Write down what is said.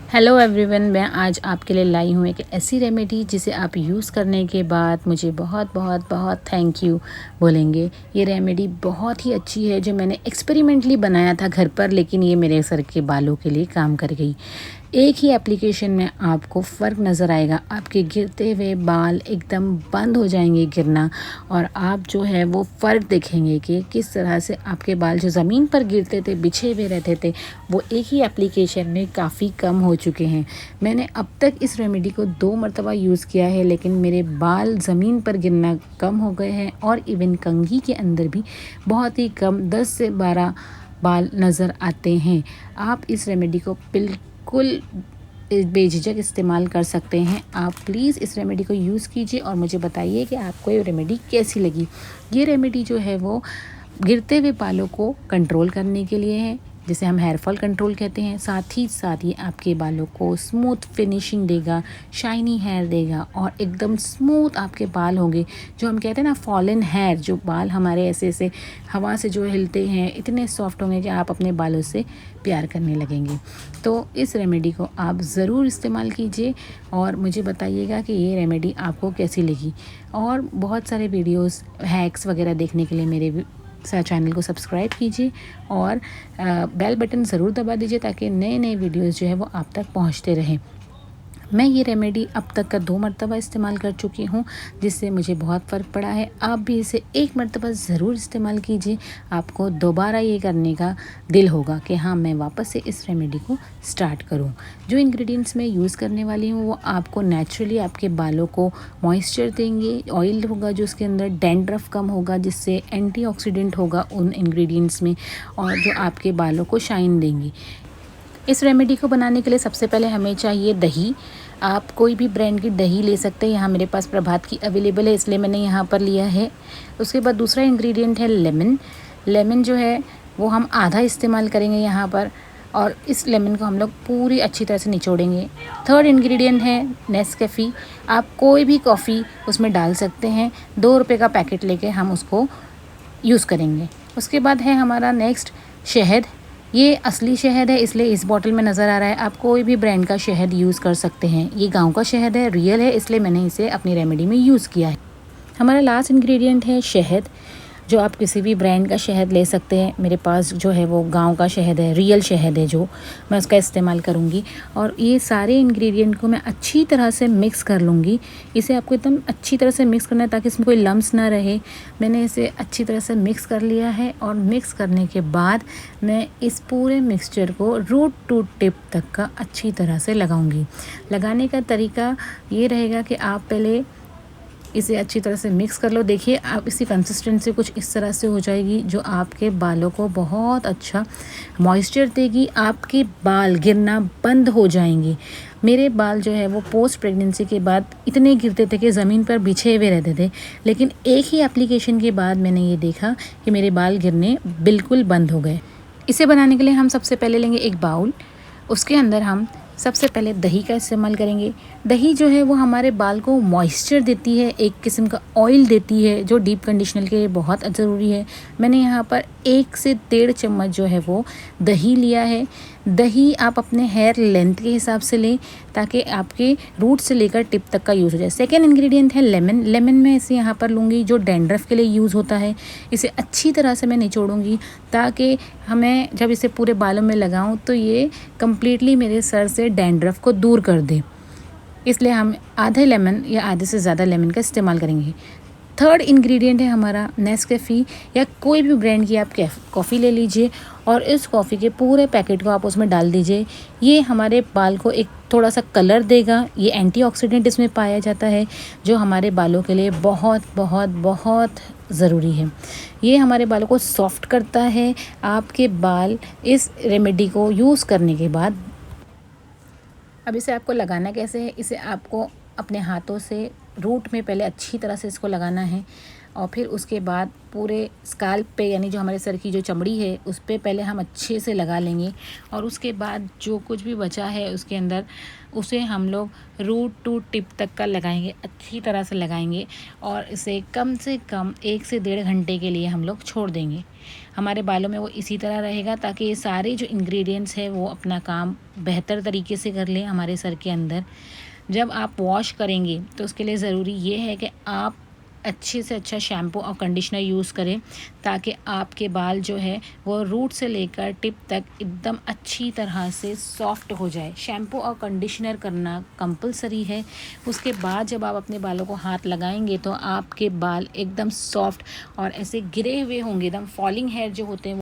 Hello everyone, मैं आज आपके लिए लाई हूँ एक ऐसी रेमेडी जिसे आप यूज़ करने के बाद मुझे बहुत बहुत बहुत थैंक यू बोलेंगे। ये रेमेडी बहुत ही अच्छी है जो मैंने एक्सपेरिमेंटली बनाया था घर पर, लेकिन ये मेरे सर के बालों के लिए काम कर गई। एक ही एप्लीकेशन में आपको फ़र्क नज़र आएगा। आपके गिरते हुए बाल एकदम बंद हो जाएंगे गिरना, और आप जो है वो फ़र्क देखेंगे कि किस तरह से आपके बाल जो ज़मीन पर गिरते थे, बिछे हुए रहते थे, वो एक ही एप्लीकेशन में काफ़ी कम हो चुके हैं। मैंने अब तक इस रेमेडी को 2 मरतबा यूज़ किया है, लेकिन मेरे बाल ज़मीन पर गिरना कम हो गए हैं और इवन कंघी के अंदर भी बहुत ही कम 10 से 12 बाल नज़र आते हैं। आप इस रेमेडी को बिल्कुल बेझिझक इस्तेमाल कर सकते हैं। आप प्लीज़ इस रेमेडी को यूज़ कीजिए और मुझे बताइए कि आपको ये रेमेडी कैसी लगी। ये रेमेडी जो है वो गिरते हुए बालों को कंट्रोल करने के लिए है, जिसे हम हेयर फॉल कंट्रोल कहते हैं। साथ ही साथ ये आपके बालों को स्मूथ फिनिशिंग देगा, शाइनी हेयर देगा और एकदम स्मूथ आपके बाल होंगे। जो हम कहते हैं ना फॉलन हेयर, जो बाल हमारे ऐसे ऐसे हवा से जो हिलते हैं, इतने सॉफ्ट होंगे कि आप अपने बालों से प्यार करने लगेंगे। तो इस रेमेडी को आप ज़रूर इस्तेमाल कीजिए और मुझे बताइएगा कि ये रेमेडी आपको कैसी लगी। और बहुत सारे वीडियोस हैक्स वगैरह देखने के लिए मेरे चैनल को सब्सक्राइब कीजिए और बेल बटन ज़रूर दबा दीजिए ताकि नए नए वीडियोस जो है वो आप तक पहुंचते रहें। मैं ये रेमेडी अब तक का 2 मरतबा इस्तेमाल कर चुकी हूँ, जिससे मुझे बहुत फ़र्क पड़ा है। आप भी इसे 1 मरतबा ज़रूर इस्तेमाल कीजिए। आपको दोबारा ये करने का दिल होगा कि हाँ, मैं वापस से इस रेमेडी को स्टार्ट करूँ। जो इंग्रेडिएंट्स मैं यूज़ करने वाली हूँ वो आपको नेचुरली आपके बालों को मॉइस्चर देंगे। ऑयल होगा जो उसके अंदर, डैंड्रफ कम होगा जिससे एंटीऑक्सीडेंट होगा उन इंग्रेडिएंट्स में, और जो आपके बालों को शाइन देंगी। इस रेमेडी को बनाने के लिए सबसे पहले हमें चाहिए दही। आप कोई भी ब्रांड की दही ले सकते हैं। यहाँ मेरे पास प्रभात की अवेलेबल है, इसलिए मैंने यहाँ पर लिया है। उसके बाद दूसरा इंग्रेडिएंट है लेमन। लेमन जो है वो हम आधा इस्तेमाल करेंगे यहाँ पर, और इस लेमन को हम लोग पूरी अच्छी तरह से निचोड़ेंगे। थर्ड इंग्रेडिएंट है नेस्कैफ़े। आप कोई भी कॉफ़ी उसमें डाल सकते हैं। 2 रुपये का पैकेट लेके हम उसको यूज़ करेंगे। उसके बाद है हमारा नेक्स्ट शहद। ये असली शहद है, इसलिए इस बॉटल में नज़र आ रहा है। आप कोई भी ब्रांड का शहद यूज़ कर सकते हैं। ये गांव का शहद है, रियल है, इसलिए मैंने इसे अपनी रेमेडी में यूज़ किया है। हमारा लास्ट इंग्रेडिएंट है शहद। जो आप किसी भी ब्रांड का शहद ले सकते हैं। मेरे पास जो है वो गांव का शहद है, रियल शहद है, जो मैं उसका इस्तेमाल करूँगी। और ये सारे इंग्रेडिएंट को मैं अच्छी तरह से मिक्स कर लूँगी। इसे आपको एकदम अच्छी तरह से मिक्स करना है ताकि इसमें कोई लम्स ना रहे। मैंने इसे अच्छी तरह से मिक्स कर लिया है, और मिक्स करने के बाद मैं इस पूरे मिक्सचर को रूट टू टिप तक का अच्छी तरह से लगाऊंगी। लगाने का तरीका ये रहेगा कि आप पहले इसे अच्छी तरह से मिक्स कर लो। देखिए, आप इसकी कंसिस्टेंसी कुछ इस तरह से हो जाएगी, जो आपके बालों को बहुत अच्छा मॉइस्चर देगी। आपके बाल गिरना बंद हो जाएंगे। मेरे बाल जो है वो पोस्ट प्रेगनेंसी के बाद इतने गिरते थे कि ज़मीन पर बिछे हुए रहते थे, लेकिन एक ही एप्लीकेशन के बाद मैंने ये देखा कि मेरे बाल गिरने बिल्कुल बंद हो गए। इसे बनाने के लिए हम सबसे पहले लेंगे एक बाउल। उसके अंदर हम सबसे पहले दही का इस्तेमाल करेंगे। दही जो है वो हमारे बाल को मॉइस्चर देती है, एक किस्म का ऑयल देती है, जो डीप कंडीशनर के लिए बहुत ज़रूरी है। मैंने यहाँ पर 1 से 1.5 चम्मच जो है वो दही लिया है। दही आप अपने हेयर लेंथ के हिसाब से लें ताकि आपके रूट से लेकर टिप तक का यूज़ हो जाए। सेकेंड इंग्रेडिएंट है लेमन। लेमन मैं इसे यहाँ पर लूँगी, जो डैंड्रफ के लिए यूज़ होता है। इसे अच्छी तरह से मैं निचोड़ूँगी ताकि हमें जब इसे पूरे बालों में लगाऊँ तो ये कम्प्लीटली मेरे सर से डैंड्रफ को दूर कर दे। इसलिए हम आधे लेमन या आधे से ज़्यादा लेमन का इस्तेमाल करेंगे। थर्ड इंग्रेडिएंट है हमारा नेस्कैफ़े, या कोई भी ब्रांड की आप कॉफ़ी ले लीजिए, और इस कॉफ़ी के पूरे पैकेट को आप उसमें डाल दीजिए। ये हमारे बाल को एक थोड़ा सा कलर देगा। ये एंटीऑक्सीडेंट इसमें पाया जाता है, जो हमारे बालों के लिए बहुत बहुत बहुत ज़रूरी है। ये हमारे बालों को सॉफ्ट करता है। आपके बाल इस रेमेडी को यूज़ करने के बाद, अब इसे आपको लगाना कैसे है, इसे आपको अपने हाथों से रूट में पहले अच्छी तरह से इसको लगाना है। और फिर उसके बाद पूरे स्काल्प पे यानी जो हमारे सर की जो चमड़ी है उस पे पहले हम अच्छे से लगा लेंगे और उसके बाद जो कुछ भी बचा है उसके अंदर उसे हम लोग रूट टू टिप तक का लगाएंगे, अच्छी तरह से लगाएंगे और इसे कम से कम 1 से 1.5 घंटे के लिए हम लोग छोड़ देंगे। हमारे बालों में वो इसी तरह रहेगा ताकि ये सारे जो इंग्रेडिएंट्स है वो अपना काम बेहतर तरीके से कर लें हमारे सर के अंदर। जब आप वॉश करेंगे तो उसके लिए ज़रूरी ये है कि आप अच्छे से अच्छा शैम्पू और कंडीशनर यूज़ करें ताकि आपके बाल जो है वो रूट से लेकर टिप तक एकदम अच्छी तरह से सॉफ्ट हो जाए। शैम्पू और कंडीशनर करना कंपलसरी है। उसके बाद जब आप अपने बालों को हाथ लगाएंगे तो आपके बाल एकदम सॉफ्ट और ऐसे गिरे हुए होंगे, एकदम फॉलिंग हेयर जो होते हैं